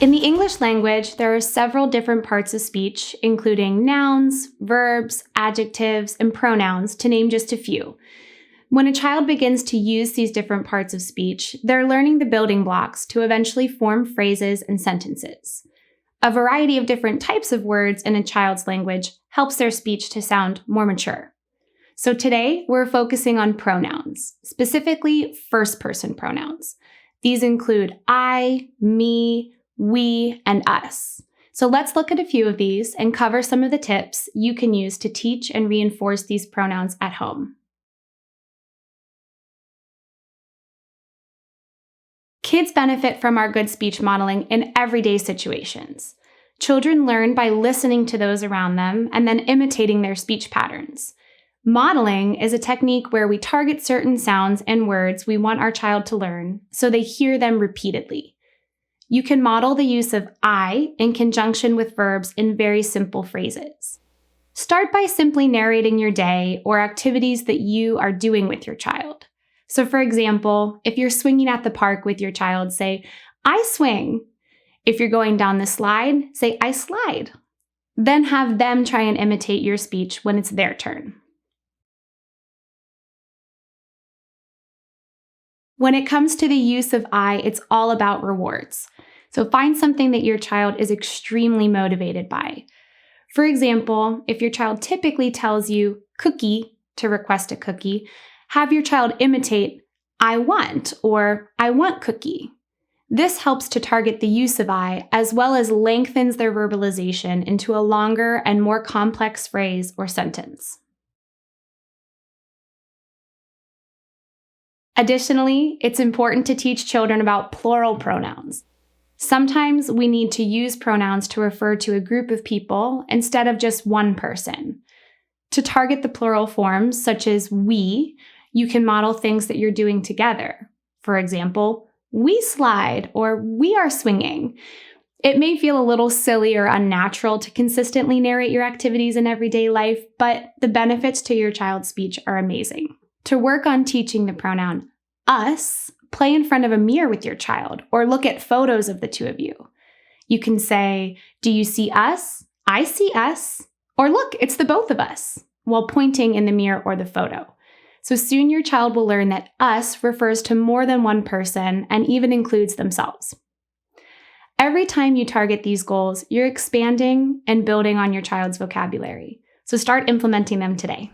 In the English language, there are several different parts of speech, including nouns, verbs, adjectives, and pronouns, to name just a few. When a child begins to use these different parts of speech, they're learning the building blocks to eventually form phrases and sentences. A variety of different types of words in a child's language helps their speech to sound more mature. So today, we're focusing on pronouns, specifically first-person pronouns. These include I, me, we, and us. So let's look at a few of these and cover some of the tips you can use to teach and reinforce these pronouns at home. Kids benefit from our good speech modeling in everyday situations. Children learn by listening to those around them and then imitating their speech patterns. Modeling is a technique where we target certain sounds and words we want our child to learn so they hear them repeatedly. You can model the use of I in conjunction with verbs in very simple phrases. Start by simply narrating your day or activities that you are doing with your child. So for example, if you're swinging at the park with your child, say, I swing. If you're going down the slide, say, I slide. Then have them try and imitate your speech when it's their turn. When it comes to the use of I, it's all about rewards. So find something that your child is extremely motivated by. For example, if your child typically tells you cookie to request a cookie, have your child imitate I want or I want cookie. This helps to target the use of I as well as lengthens their verbalization into a longer and more complex phrase or sentence. Additionally, it's important to teach children about plural pronouns. Sometimes we need to use pronouns to refer to a group of people instead of just one person. To target the plural forms, such as we, you can model things that you're doing together. For example, we slide or we are swinging. It may feel a little silly or unnatural to consistently narrate your activities in everyday life, but the benefits to your child's speech are amazing. To work on teaching the pronoun us, play in front of a mirror with your child or look at photos of the two of you. You can say, do you see us? I see us. Or look, it's the both of us, while pointing in the mirror or the photo. So soon your child will learn that us refers to more than one person and even includes themselves. Every time you target these goals, you're expanding and building on your child's vocabulary. So start implementing them today.